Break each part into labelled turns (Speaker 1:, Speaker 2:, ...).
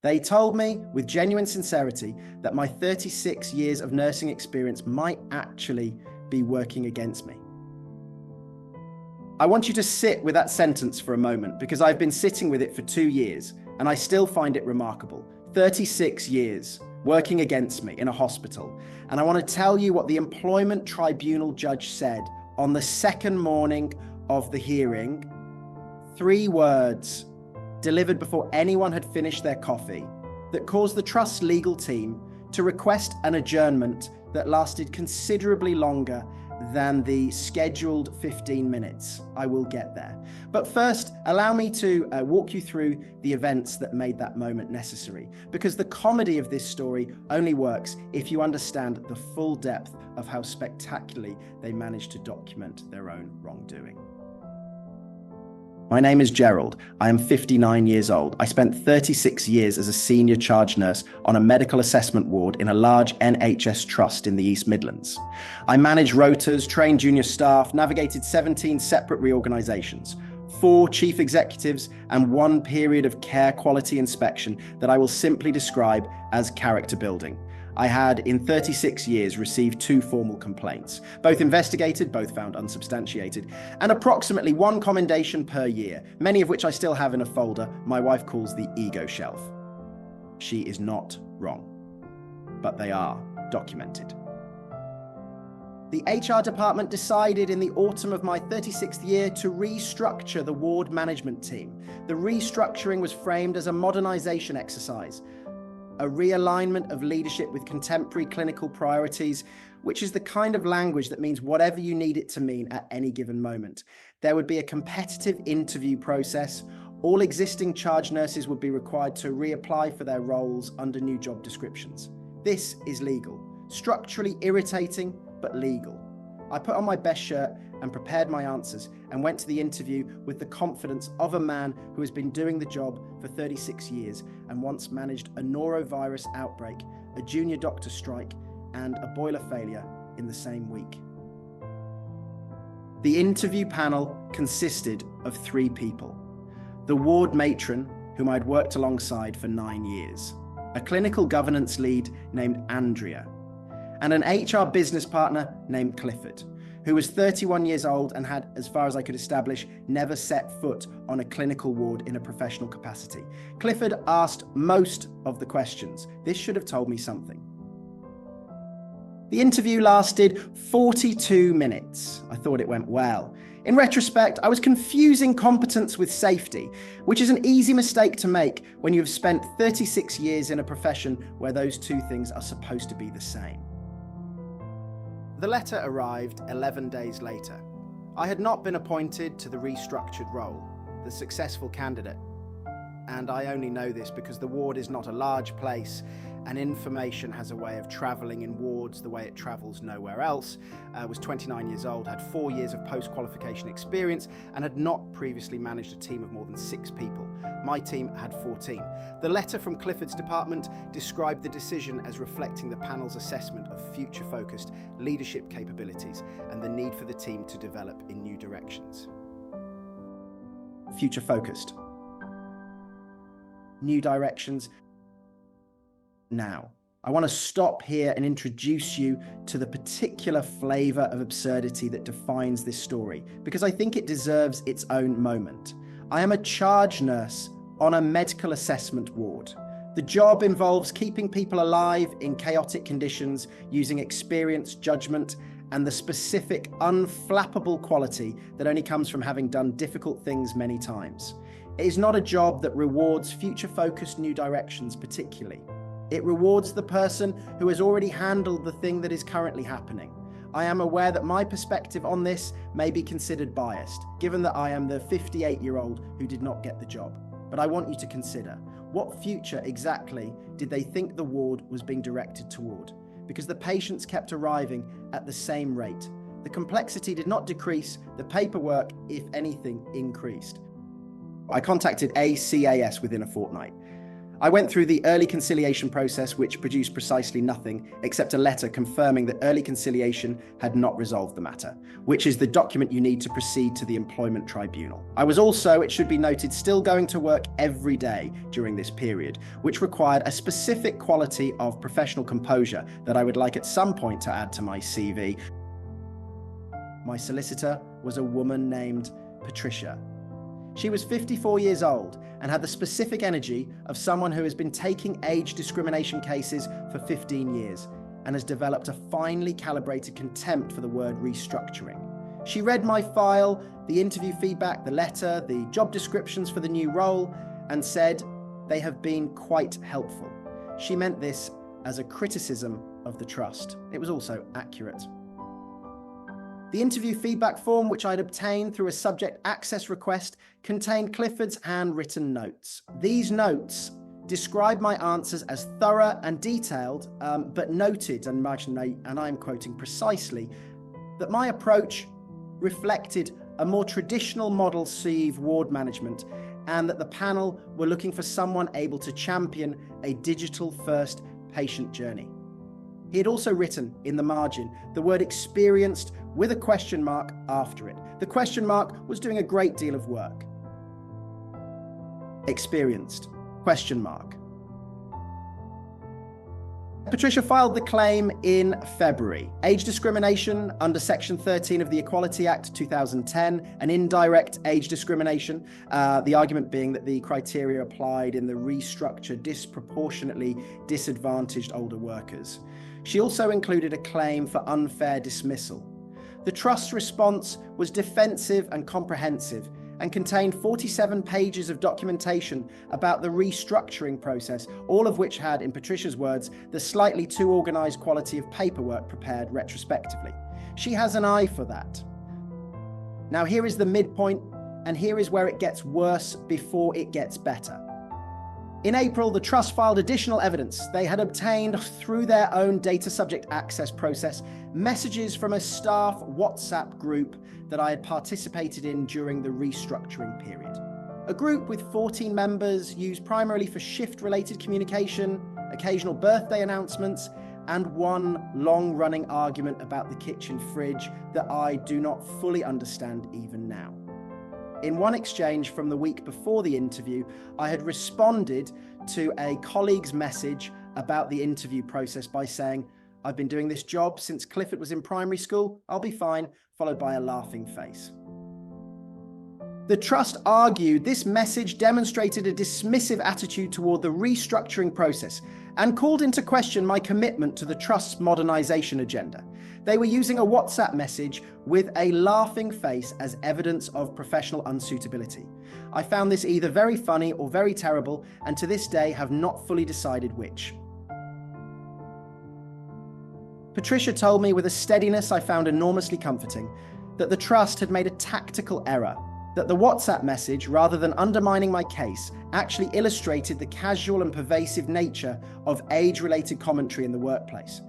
Speaker 1: They told me with genuine sincerity that my 36 years of nursing experience might actually be working against me. I want you to sit with that sentence for a moment because I've been sitting with it for 2 years and I still find it remarkable. 36 years working against me in a hospital. And I want to tell you what the employment tribunal judge said on the second morning of the hearing. 3 words delivered before anyone had finished their coffee that caused the Trust's legal team to request an adjournment that lasted considerably longer than the scheduled 15 minutes. I will get there. But first, allow me to walk you through the events that made that moment necessary, because the comedy of this story only works if you understand the full depth of how spectacularly they managed to document their own wrongdoing. My name is Gerald. I am 59 years old. I spent 36 years as a senior charge nurse on a medical assessment ward in a large NHS trust in the East Midlands. I managed rotas, trained junior staff, navigated 17 separate reorganisations, 4 chief executives, and 1 period of care quality inspection that I will simply describe as character building. I had, in 36 years, received 2 formal complaints, both investigated, both found unsubstantiated, and approximately 1 commendation per year, many of which I still have in a folder my wife calls the ego shelf. She is not wrong, but they are documented. The HR department decided in the autumn of my 36th year to restructure the ward management team. The restructuring was framed as a modernisation exercise, a realignment of leadership with contemporary clinical priorities, which is the kind of language that means whatever you need it to mean at any given moment. There would be a competitive interview process. All existing charge nurses would be required to reapply for their roles under new job descriptions. This is legal. Structurally irritating, but legal. I put on my best shirt and prepared my answers and went to the interview with the confidence of a man who has been doing the job for 36 years and once managed a norovirus outbreak, a junior doctor strike, and a boiler failure in the same week. The interview panel consisted of 3 people. The ward matron, whom I'd worked alongside for 9 years, a clinical governance lead named Andrea, and an HR business partner named Clifford, who was 31 years old and had, as far as I could establish, never set foot on a clinical ward in a professional capacity. Clifford asked most of the questions. This should have told me something. The interview lasted 42 minutes. I thought it went well. In retrospect, I was confusing competence with safety, which is an easy mistake to make when you have spent 36 years in a profession where those 2 things are supposed to be the same. The letter arrived 11 days later. I had not been appointed to the restructured role, the successful candidate. And I only know this because the ward is not a large place and information has a way of travelling in wards the way it travels nowhere else. I was 29 years old, had 4 years of post-qualification experience and had not previously managed a team of more than 6 people. My team had 14. The letter from Clifford's department described the decision as reflecting the panel's assessment of future-focused leadership capabilities and the need for the team to develop in new directions. Future-focused. New directions. Now, I want to stop here and introduce you to the particular flavour of absurdity that defines this story, because I think it deserves its own moment. I am a charge nurse on a medical assessment ward. The job involves keeping people alive in chaotic conditions using experience, judgment, and the specific unflappable quality that only comes from having done difficult things many times. It is not a job that rewards future-focused new directions particularly. It rewards the person who has already handled the thing that is currently happening. I am aware that my perspective on this may be considered biased, given that I am the 58-year-old who did not get the job. But I want you to consider, what future exactly did they think the ward was being directed toward? Because the patients kept arriving at the same rate. The complexity did not decrease, the paperwork, if anything, increased. I contacted ACAS within a fortnight. I went through the early conciliation process, which produced precisely nothing except a letter confirming that early conciliation had not resolved the matter, which is the document you need to proceed to the employment tribunal. I was also, it should be noted, still going to work every day during this period, which required a specific quality of professional composure that I would like at some point to add to my CV. My solicitor was a woman named Patricia. She was 54 years old and had the specific energy of someone who has been taking age discrimination cases for 15 years and has developed a finely calibrated contempt for the word restructuring. She read my file, the interview feedback, the letter, the job descriptions for the new role, and said they have been quite helpful. She meant this as a criticism of the trust. It was also accurate. The interview feedback form, which I'd obtained through a subject access request, contained Clifford's handwritten notes. These notes describe my answers as thorough and detailed, but noted, and I'm quoting precisely, that my approach reflected a more traditional model CEIV ward management, and that the panel were looking for someone able to champion a digital-first patient journey. He had also written in the margin the word experienced with a question mark after it. The question mark was doing a great deal of work. Experienced, question mark. Patricia filed the claim in February. Age discrimination under Section 13 of the Equality Act 2010, an indirect age discrimination, the argument being that the criteria applied in the restructure disproportionately disadvantaged older workers. She also included a claim for unfair dismissal. The Trust's response was defensive and comprehensive and contained 47 pages of documentation about the restructuring process, all of which had, in Patricia's words, the slightly too organised quality of paperwork prepared retrospectively. She has an eye for that. Now here is the midpoint, and here is where it gets worse before it gets better. In April, the Trust filed additional evidence. They had obtained, through their own data subject access process, messages from a staff WhatsApp group that I had participated in during the restructuring period. A group with 14 members used primarily for shift-related communication, occasional birthday announcements, and one long-running argument about the kitchen fridge that I do not fully understand even now. In one exchange from the week before the interview, I had responded to a colleague's message about the interview process by saying, "I've been doing this job since Clifford was in primary school, I'll be fine," followed by a laughing face. The Trust argued this message demonstrated a dismissive attitude toward the restructuring process and called into question my commitment to the Trust's modernisation agenda. They were using a WhatsApp message with a laughing face as evidence of professional unsuitability. I found this either very funny or very terrible, and to this day have not fully decided which. Patricia told me with a steadiness I found enormously comforting that the Trust had made a tactical error, that the WhatsApp message, rather than undermining my case, actually illustrated the casual and pervasive nature of age-related commentary in the workplace.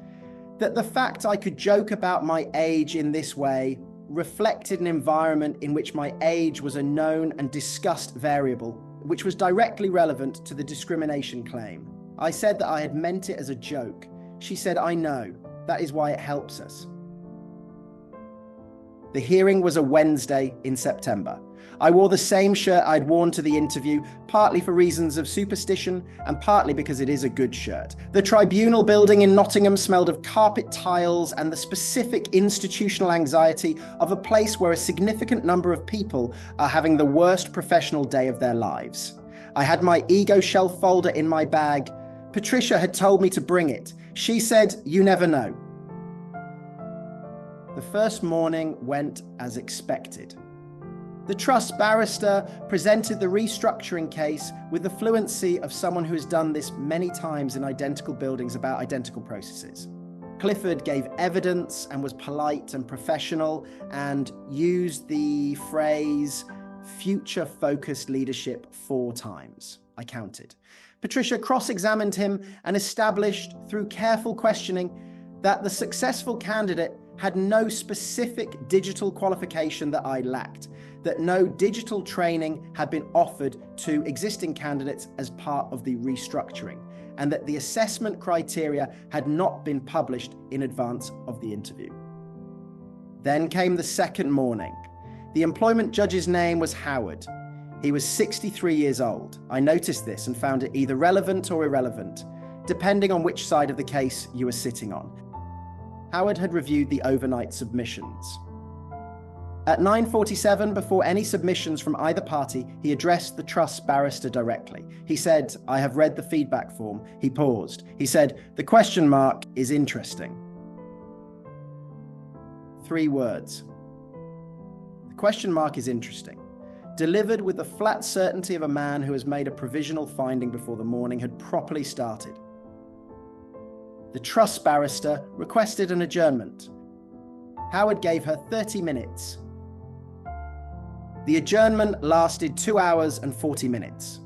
Speaker 1: That the fact I could joke about my age in this way reflected an environment in which my age was a known and discussed variable, which was directly relevant to the discrimination claim. I said that I had meant it as a joke. She said, "I know. That is why it helps us." The hearing was a Wednesday in September. I wore the same shirt I'd worn to the interview, partly for reasons of superstition and partly because it is a good shirt. The tribunal building in Nottingham smelled of carpet tiles and the specific institutional anxiety of a place where a significant number of people are having the worst professional day of their lives. I had my ego shelf folder in my bag. Patricia had told me to bring it. She said, "You never know." The first morning went as expected. The Trust barrister presented the restructuring case with the fluency of someone who has done this many times in identical buildings about identical processes. Clifford gave evidence and was polite and professional and used the phrase future-focused leadership 4 times. I counted. Patricia cross-examined him and established through careful questioning that the successful candidate had no specific digital qualification that I lacked, that no digital training had been offered to existing candidates as part of the restructuring, and that the assessment criteria had not been published in advance of the interview. Then came the second morning. The employment judge's name was Howard. He was 63 years old. I noticed this and found it either relevant or irrelevant, depending on which side of the case you were sitting on. Howard had reviewed the overnight submissions. At 9:47, before any submissions from either party, he addressed the trust's barrister directly. He said, "I have read the feedback form." He paused. He said, "The question mark is interesting." 3 words. The question mark is interesting. Delivered with the flat certainty of a man who has made a provisional finding before the morning had properly started. The trust barrister requested an adjournment. Howard gave her 30 minutes. The adjournment lasted 2 hours and 40 minutes.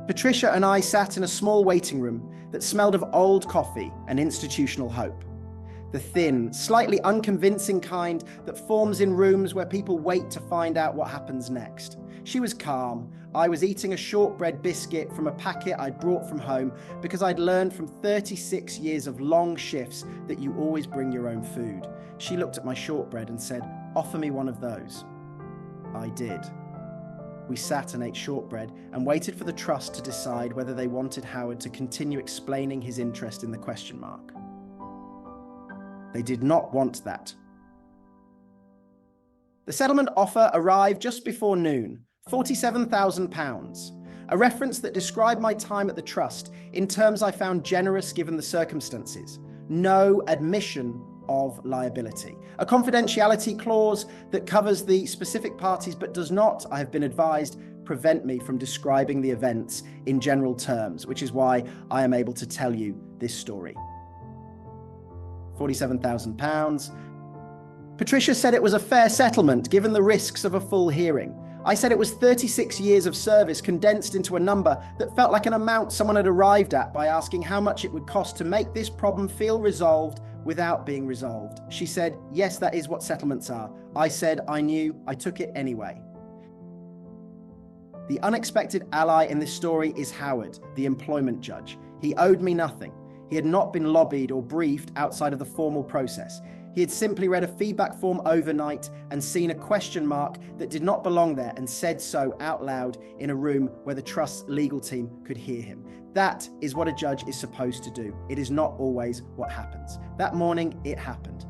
Speaker 1: Patricia and I sat in a small waiting room that smelled of old coffee and institutional hope. The thin, slightly unconvincing kind that forms in rooms where people wait to find out what happens next. She was calm. I was eating a shortbread biscuit from a packet I'd brought from home because I'd learned from 36 years of long shifts that you always bring your own food. She looked at my shortbread and said, "Offer me one of those." I did. We sat and ate shortbread and waited for the trust to decide whether they wanted Howard to continue explaining his interest in the question mark. They did not want that. The settlement offer arrived just before noon, £47,000, a reference that described my time at the trust in terms I found generous given the circumstances. No admission of liability. A confidentiality clause that covers the specific parties but does not, I have been advised, prevent me from describing the events in general terms, which is why I am able to tell you this story. £47,000. Patricia said it was a fair settlement given the risks of a full hearing. I said it was 36 years of service condensed into a number that felt like an amount someone had arrived at by asking how much it would cost to make this problem feel resolved without being resolved. She said, "Yes, that is what settlements are." I said, "I knew, I took it anyway." The unexpected ally in this story is Howard, the employment judge. He owed me nothing. He had not been lobbied or briefed outside of the formal process. He had simply read a feedback form overnight and seen a question mark that did not belong there and said so out loud in a room where the trust's legal team could hear him. That is what a judge is supposed to do. It is not always what happens. That morning, it happened.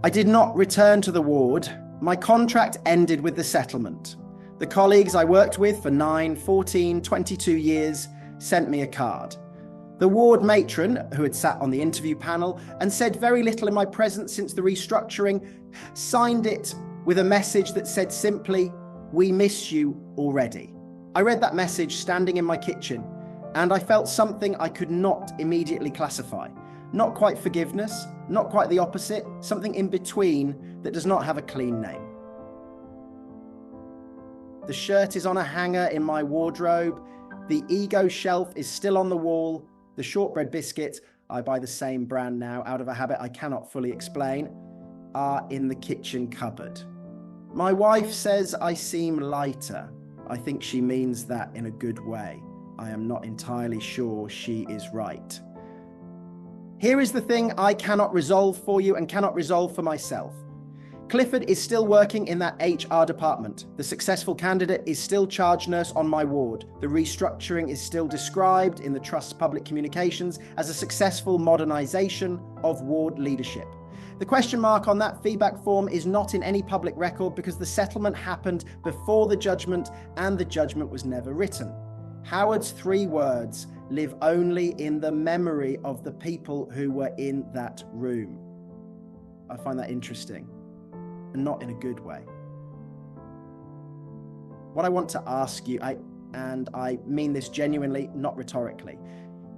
Speaker 1: I did not return to the ward. My contract ended with the settlement. The colleagues I worked with for 9, 14, 22 years sent me a card. The ward matron, who had sat on the interview panel and said very little in my presence since the restructuring, signed it with a message that said simply, "We miss you already." I read that message standing in my kitchen, and I felt something I could not immediately classify. Not quite forgiveness, not quite the opposite, something in between that does not have a clean name. The shirt is on a hanger in my wardrobe. The ego shelf is still on the wall. The shortbread biscuits, I buy the same brand now out of a habit I cannot fully explain, are in the kitchen cupboard. My wife says I seem lighter. I think she means that in a good way. I am not entirely sure she is right. Here is the thing I cannot resolve for you and cannot resolve for myself. Clifford is still working in that HR department. The successful candidate is still charge nurse on my ward. The restructuring is still described in the Trust's public communications as a successful modernisation of ward leadership. The question mark on that feedback form is not in any public record because the settlement happened before the judgment and the judgment was never written. Howard's 3 words live only in the memory of the people who were in that room. I find that interesting. And not in a good way. What I want to ask you, and I mean this genuinely, not rhetorically,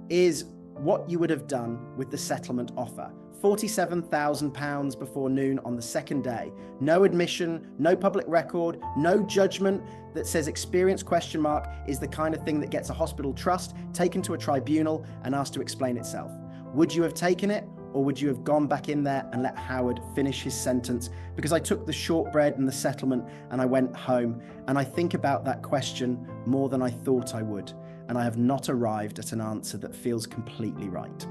Speaker 1: is what you would have done with the settlement offer. £47,000 before noon on the second day. No admission, no public record, no judgment that says experience question mark is the kind of thing that gets a hospital trust taken to a tribunal and asked to explain itself. Would you have taken it Or would you have gone back in there and let Howard finish his sentence? Because I took the shortbread and the settlement and I went home. And I think about that question more than I thought I would. And I have not arrived at an answer that feels completely right.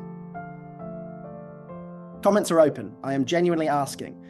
Speaker 1: Comments are open. I am genuinely asking,